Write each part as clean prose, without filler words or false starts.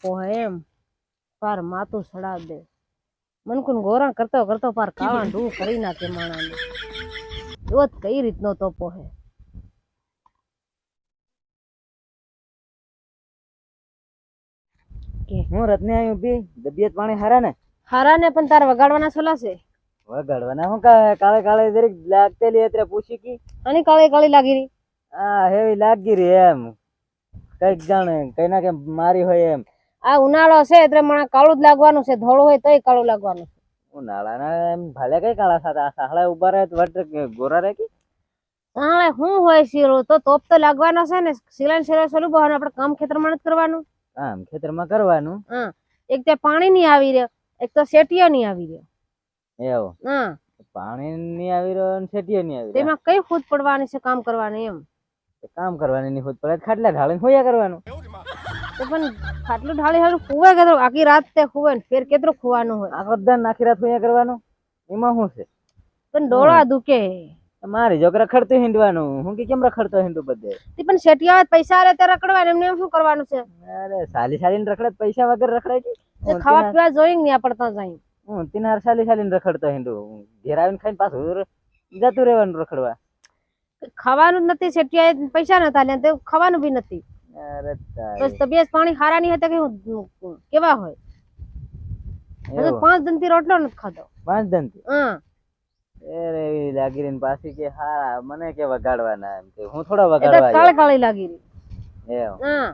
પોહેમ પાર માતું સડા દે મનકુન ગોરા કરતો કરતો પાર કાવા ઢૂ કરી નાખે માણાને એવો કઈ રીતનો તોપો હે કે હું રત્ને આવ્યું બી તબિયત પાણી હારા ને પણ તાર વગાડવાના છોલા છે વગાડવાના હું કાળે કાળે જરીક લાગતેલી એટલે પૂછી કી અને કાળી કાળી લાગી રહી આ હેવી લાગી રહી એમ કઈક જાણે કઈ ના કે મારી હોય એમ આ ઉનાળો છે એટલે મને કાળું જ લાગવાનું છે ધોળું હોય તોય કાળું લાગવાનું છે ઉનાળાના એમ ભલે કઈ કાળા થતા સાહળા ઉભા રહે વટ ગોરા રહે કી હા શું હોય શીરો તો તોપ તો લાગવાનો છે ને સિલાઈ સિલાઈ સોલું બહાર આપણે કામ ખેતરમાં નથી કરવાનું કામ ખેતરમાં કરવાનું હા એક તે પાણી નહીં આવી રહ્યો એક તો શેટીયો નહીં આવી રહ્યો એવું હા પાણી નહીં આવી રહ્યો અને છેટીયો નહીં આવી રહ્યો તેમાં કઈ ખુદ પડવાની છે કામ કરવાની એમ કામ કરવાની નહીં હોત પડે ખાટલા ઢાળીને હોયા કરવાનું તો પણ ખાટલું ઢાળી હાલું ખુવે કે આખી રાત તે ખુવે ને ફેર કેટલું ખુવાનું હોય આખો દાન આખી રાત હોયા કરવાનું એમાં શું છે પણ ડોળા દુખે મારી જોક રખડતું હિંડવાનું હું કે કેમ રખડતો હિંડું બધે તે પણ શેટીયા પૈસા આલે તે રખડવાનું એમને શું કરવાનું છે અરે સાલી સાલીને રખડે પૈસા વગર રખડાય કે તે ખાવા પીવા જોઈ નહીં આપડતા જાય હું તીનાર સાલી સાલીને રખડતો હિંડું ઘેર આવીને ખાઈને પાછું જતું રહેવાનું રખડવા ખાવાનું જ નથી શેટીયા પૈસા નતા લે તે ખાવાનું બી નથી અરે બસ તબિયત પાણી હારા નહીં હતા કે કેવા હોય હજુ 5 દિનથી રોટલો નથી ખાધો 5 દિનથી હા અરે એવી લાગી રહી પાછી કે હા મને કે વગાડવાના એમ કે હું થોડા એટલે વગાડવા કાળી કાળી લાગી રહી એમ હા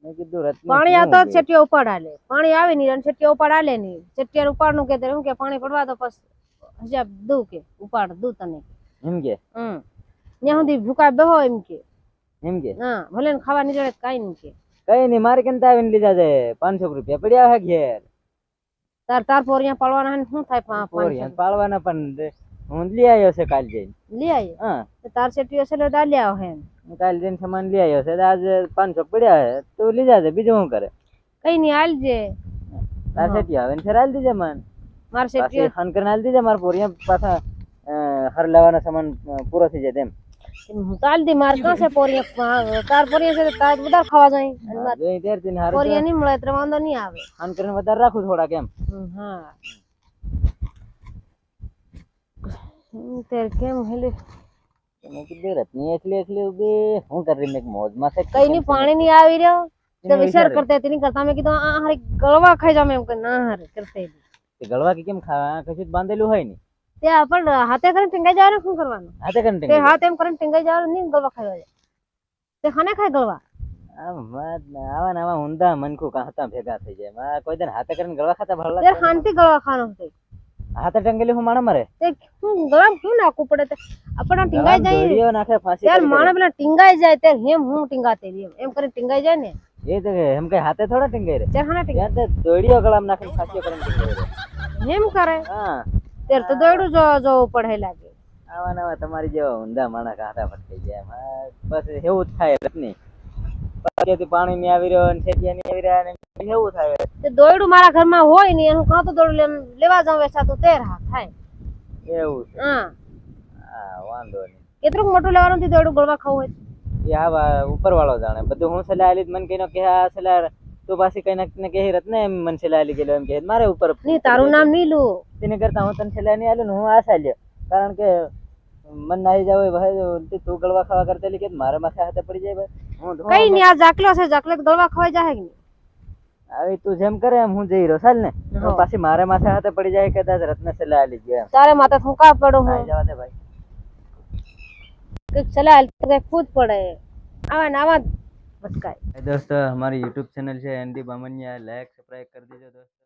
મેં કીધું રત્ની પાણી આવતો જ છેટીયો ઉપાડ આલે પાણી આવે નહીં અને છેટીયો ઉપાડ આલે નહીં છેટીયા ઉપાડનું કે હું કે પાણી પડવા તો પછી હજાબ દઉં કે ઉપાડ દઉં તને એમ કે ત્યાં સુધી ભૂકા બેહો એમ કે હા ભલે ને ખાવા નીકળે કાઈ નહીં કે કઈ નહીં મારે કેમ આવીને લીધા છે 500 રૂપિયા પડ્યા હે ઘેર તાર પોરિયા પાળવાના હે શું થાય પોરિયા પાળવાના પણ હું લઈ આવ્યો છે કાલ જઈને લઈ આવ્યો હા તાર છેટીયો છે એટલે ડાલ્યા હે કાલ જઈને સામાન લઈ આવ્યો છે આજે 500 પડ્યા છે તું લીધા છે બીજું શું કરે કઈ નહીં હાલજે તાર છેટી આવે ને ફેર હાલ દીજે મન માર છેટીયો ફોન કરીને હાલ દીજે મારા પોરિયા પાછા હર લેવાના સામાન પૂરો થઈ જાય તેમ હું તાલ દી માર કાં છે પોરિયા તાર પોરિયા છે તાર બધા ખાવા જાય જોઈ તેર દિન હારું પોરિયા નહીં મળે એટલે વાંધો નહીં આવે ફોન કરીને વધારે રાખું થોડા કેમ હા તેર કેમ હેલે મેં કીધું રત્ની એકલી ઉભી હું કરી મેં મોજમાં છે કઈ ની પાણી નહીં આવી રહ્યો તો વિચાર કરતે તેની કરતા મેં કીધું આ હારી ગળવા ખાઈ જાવ એમ કે ના હારે કરતે ગળવા કે કેમ ખાવા કશું જ બાંધેલું હોય ને તે પણ હાથે કરીને ટીંગાઈ જવાનું શું કરવાનું હાથે કરીને તે હાથ એમ કરીને ટીંગાઈ જવાનું નહીં ગળવા ખાવા જાય તે ખાને ખાય ગળવા આવા ને આવા ઊંધા મનખું કાંતા ભેગા થઈ જાય માં કોઈ દિન હાથે કરીને ગળવા ખાતા ભરલા તે શાંતિ ગળવા ખાવાનું છે હાથે ટંગેલી હું માણા મરે તે હું ગળા શું નાખવું પડે તે આપણા ટીંગાઈ જાય દોડીઓ નાખે ફાંસી યાર માણા પેલા ટીંગાઈ જાય તે હેમ હું ટીંગાતે એમ કરીને ટીંગાઈ જાય ને એ તો એમ કઈ હાથે થોડા ટીંગાઈ રે તે હાને ટીંગાઈ ત્યાં તો દોડીઓ ગળામાં નાખીને ફાંસીઓ કરીને ટીંગાઈ રે એમ કરે હા તેર તો દોડું જોવું પડે લાગે આવા નવા તમારી જેવા ઊંધા માણા કાંટા ફટકાઈ જાય બસ એવું જ થાય રત્ની પછી પાણી નહીં આવી રહ્યો ને છેટિયા નહીં આવી રહ્યા ને એવું થાય તે દોયડું મારા ઘરમાં હોય ને એનું કાં તો દોડું લેવા જાવ વેચા તો તેર હા થાય એવું છે હા વાંધો નહીં કેટલું મોટું લેવાનું થી દોયડું ગળવા ખાવું એ આવા ઉપર વાળો જાણે બધું હું સલાહ આલી મને કહીનો કે આ સલાહ તું પાછી કઈ ને કહી રત ને એમ મને સલાહ આલી ગયેલો એમ કે મારે ઉપર નહીં તારું નામ નહીં લું તેને કરતા હું તને સલાહ નહીં આલ્યું ને હું આશા લ્યો કારણ કે મન નાહી જાવ ભાઈ તું ગળવા ખાવા કરતેલી કે મારે માથે હાથે પડી જાય ભાઈ હું કઈ નહીં આ જાકલો છે જાકલે ગળવા ખવાઈ જાય કે નહીં આવી તું જેમ કરે એમ હું જઈ રહ્યો ચાલ ને પાછી મારે માથે હાથે પડી જાય કદાચ રત્ન સલાહ આલી ગયા તારે માથે થૂંકા પડો હું જવા દે ભાઈ કઈક સલાહ કઈ ખુદ પડે આવા ને આવા બસ કાંઈ दोस्तों हमारी YouTube चैनल है एनडी बामनिया लाइक सब्सक्राइब कर दीजिए दोस्तों।